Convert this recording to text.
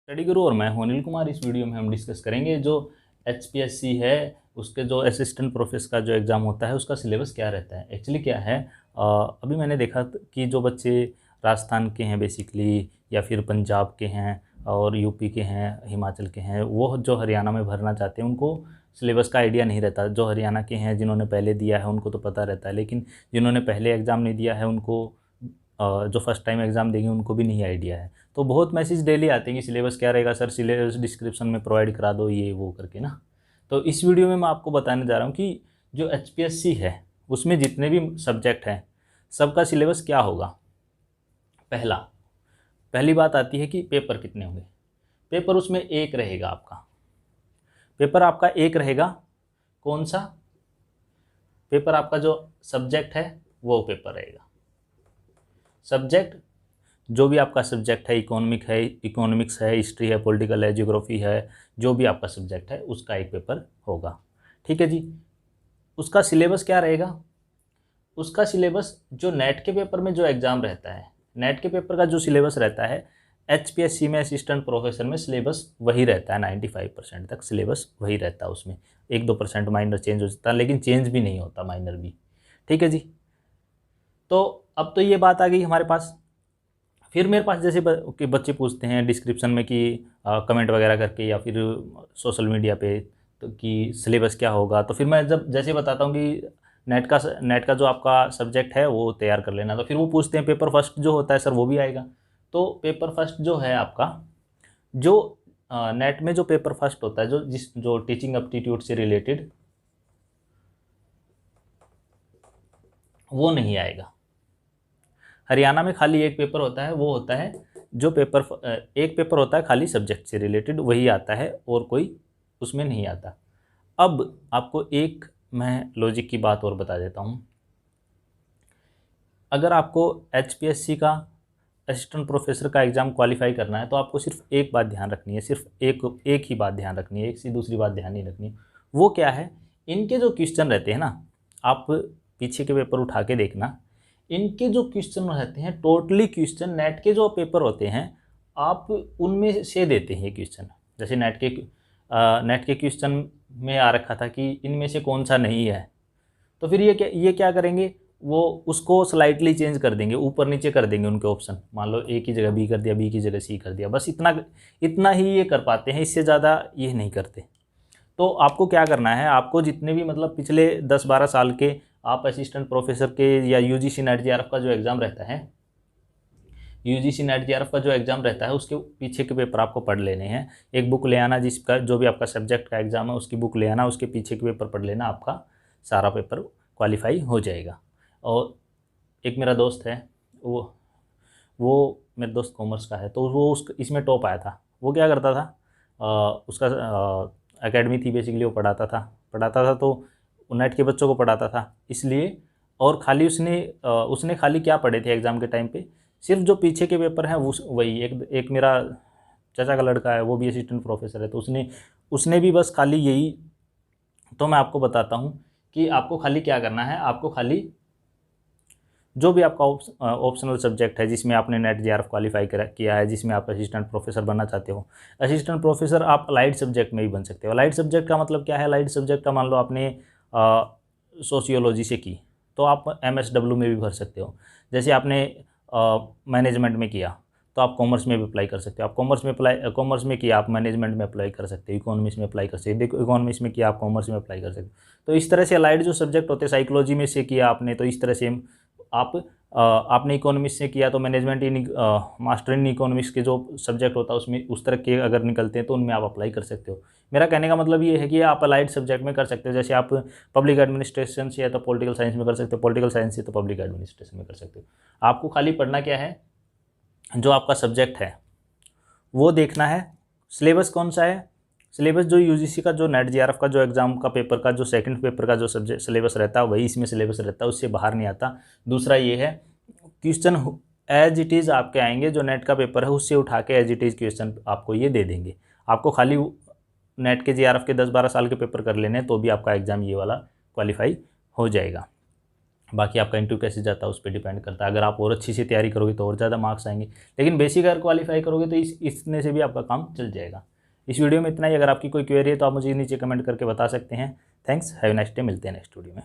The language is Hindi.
स्टडी गुरु और मैं हूं अनिल कुमार। इस वीडियो में हम डिस्कस करेंगे जो HPSC है उसके जो असिस्टेंट प्रोफेसर का जो एग्ज़ाम होता है उसका सिलेबस क्या रहता है। एक्चुअली क्या है, अभी मैंने देखा कि जो बच्चे राजस्थान के हैं बेसिकली, या फिर पंजाब के हैं और यूपी के हैं, हिमाचल के हैं, वो जो हरियाणा में भरना चाहते हैं उनको सिलेबस का आइडिया नहीं रहता। जो हरियाणा के हैं जिन्होंने पहले दिया है उनको तो पता रहता है, लेकिन जिन्होंने पहले एग्ज़ाम नहीं दिया है उनको जो फर्स्ट टाइम एग्ज़ाम देंगे उनको भी नहीं आइडिया है। तो बहुत मैसेज डेली आते हैं कि सिलेबस क्या रहेगा सर, सिलेबस डिस्क्रिप्शन में प्रोवाइड करा दो, ये वो करके ना। तो इस वीडियो में मैं आपको बताने जा रहा हूँ कि जो HPSC है उसमें जितने भी सब्जेक्ट हैं सबका सिलेबस क्या होगा। पहली बात आती है कि पेपर कितने होंगे। पेपर उसमें एक रहेगा आपका। पेपर आपका एक रहेगा। कौन सा पेपर? आपका जो सब्जेक्ट है वो पेपर रहेगा। सब्जेक्ट जो भी आपका सब्जेक्ट है, इकोनॉमिक्स है, हिस्ट्री है, पॉलिटिकल है, ज्योग्राफी है, जो भी आपका सब्जेक्ट है उसका एक पेपर होगा। ठीक है जी। उसका सिलेबस क्या रहेगा? उसका सिलेबस जो नेट के पेपर में जो एग्ज़ाम रहता है, नेट के पेपर का जो सिलेबस रहता है, HPSC में असिस्टेंट प्रोफेसर में सिलेबस वही रहता है। 95% तक सिलेबस वही रहता है। उसमें 1-2% माइनर चेंज हो जाता है, लेकिन चेंज भी नहीं होता माइनर भी। ठीक है जी। तो अब तो ये बात आ गई हमारे पास। फिर मेरे पास जैसे कि बच्चे पूछते हैं डिस्क्रिप्शन में कि कमेंट वगैरह करके या फिर सोशल मीडिया पे, तो कि सिलेबस क्या होगा। तो फिर मैं जब जैसे बताता हूँ कि नेट का जो आपका सब्जेक्ट है वो तैयार कर लेना, तो फिर वो पूछते हैं पेपर फर्स्ट जो होता है सर वो भी आएगा। तो पेपर फर्स्ट जो है आपका, जो नेट में जो पेपर फर्स्ट होता है, जो टीचिंग एप्टीट्यूड से रिलेटेड, वो नहीं आएगा। हरियाणा में खाली एक पेपर होता है, वो होता है जो एक पेपर होता है खाली सब्जेक्ट से रिलेटेड, वही आता है और कोई उसमें नहीं आता। अब आपको एक मैं लॉजिक की बात और बता देता हूँ। अगर आपको HPSC का असिस्टेंट प्रोफेसर का एग्ज़ाम क्वालिफाई करना है तो आपको सिर्फ एक बात ध्यान रखनी है, सिर्फ एक ही बात ध्यान रखनी है, एक से दूसरी बात ध्यान नहीं रखनी। वो क्या है? इनके जो क्वेश्चन रहते हैं ना, आप पीछे के पेपर उठा के देखना, इनके जो क्वेश्चन रहते हैं, टोटली क्वेश्चन नेट के जो पेपर होते हैं आप उनमें से देते हैं क्वेश्चन। जैसे नेट के क्वेश्चन में आ रखा था कि इनमें से कौन सा नहीं है, तो फिर ये क्या करेंगे, वो उसको स्लाइटली चेंज कर देंगे, ऊपर नीचे कर देंगे उनके ऑप्शन। मान लो ए की जगह बी कर दिया, बी की जगह सी कर दिया, बस इतना ही ये कर पाते हैं, इससे ज़्यादा ये नहीं करते। तो आपको क्या करना है, आपको जितने भी मतलब पिछले 10-12 साल के आप असिस्टेंट प्रोफेसर के या UGC नेट JRF का जो एग्ज़ाम रहता है, UGC नेट JRF का जो एग्ज़ाम रहता है उसके पीछे के पेपर आपको पढ़ लेने हैं। एक बुक ले आना, जिसका जो भी आपका सब्जेक्ट का एग्ज़ाम है उसकी बुक ले आना, उसके पीछे के पेपर पढ़ लेना, आपका सारा पेपर क्वालिफाई हो जाएगा। और एक मेरा दोस्त है, वो मेरे दोस्त कॉमर्स का है, तो वो इसमें टॉप आया था। वो क्या करता था, उसका एकेडमी थी बेसिकली, वो पढ़ाता था तो नेट के बच्चों को पढ़ाता था इसलिए। और खाली उसने खाली क्या पढ़े थे एग्ज़ाम के टाइम पे, सिर्फ जो पीछे के पेपर हैं वो वही। एक मेरा चाचा का लड़का है, वो भी असिस्टेंट प्रोफेसर है, तो उसने भी बस खाली यही। तो मैं आपको बताता हूँ कि आपको खाली क्या करना है। आपको खाली जो भी आपका ऑप्शनल सब्जेक्ट है जिसमें आपने नेट JRF क्वालिफाई किया है, जिसमें आप असिस्टेंट प्रोफेसर बनना चाहते हो, असिस्टेंट प्रोफेसर आप अलाइड सब्जेक्ट में भी बन सकते हो। अलाइड सब्जेक्ट का मतलब क्या है? अलाइड सब्जेक्ट का मान लो आपने सोशियोलॉजी से की तो आप MSW में भी भर सकते हो। जैसे आपने मैनेजमेंट में किया तो आप कॉमर्स में भी अप्लाई कर सकते हो। आप कॉमर्स में किया आप मैनेजमेंट में अप्लाई कर सकते हो, इकोनॉमिक्स में अप्लाई कर सकते हो, इकोनॉमिक्स में किया आप कॉमर्स में अप्लाई कर सकते हो। तो इस तरह से अलाइड जो सब्जेक्ट होते हैं, साइकोलॉजी में से किया आपने तो इस तरह से आपने इकोनॉमिक्स से किया तो management in master in economics के जो सब्जेक्ट होता है उसमें उस तरह के अगर निकलते हैं तो उनमें आप अप्लाई कर सकते हो। मेरा कहने का मतलब ये है कि आप अलाइड सब्जेक्ट में कर सकते हो। जैसे आप पब्लिक एडमिनिस्ट्रेशन से या तो पॉलिटिकल साइंस में कर सकते हो, पॉलिटिकल साइंस से तो पब्लिक एडमिनिस्ट्रेशन में कर सकते हो। आपको खाली पढ़ना क्या है, जो आपका सब्जेक्ट है वो देखना है। सिलेबस कौन सा है? सिलेबस जो UGC का जो नेट JRF का जो एग्ज़ाम का पेपर का जो सेकंड पेपर का जो सब्जेक्ट सिलेबस रहता है वही इसमें सिलेबस रहता है, उससे बाहर नहीं आता। दूसरा ये है, क्वेश्चन एज इट इज़ आपके आएंगे, जो नेट का पेपर है उससे उठा के एज इट इज़ क्वेश्चन आपको ये दे देंगे। आपको खाली नेट के JRF के 10-12 साल के पेपर कर लेने तो भी आपका एग्ज़ाम ये वाला क्वालिफाई हो जाएगा। बाकी आपका इंटरव्यू कैसे जाता है उस पर डिपेंड करता है। अगर आप और अच्छी से तैयारी करोगे तो और ज़्यादा मार्क्स आएंगे, लेकिन बेसिक अगर क्वालिफाई करोगे तो इतने से भी आपका काम चल जाएगा। इस वीडियो में इतना ही। अगर आपकी कोई क्वेरी है तो आप मुझे नीचे कमेंट करके बता सकते हैं। Thanks, have a nice day. मिलते हैं नेक्स्ट वीडियो में।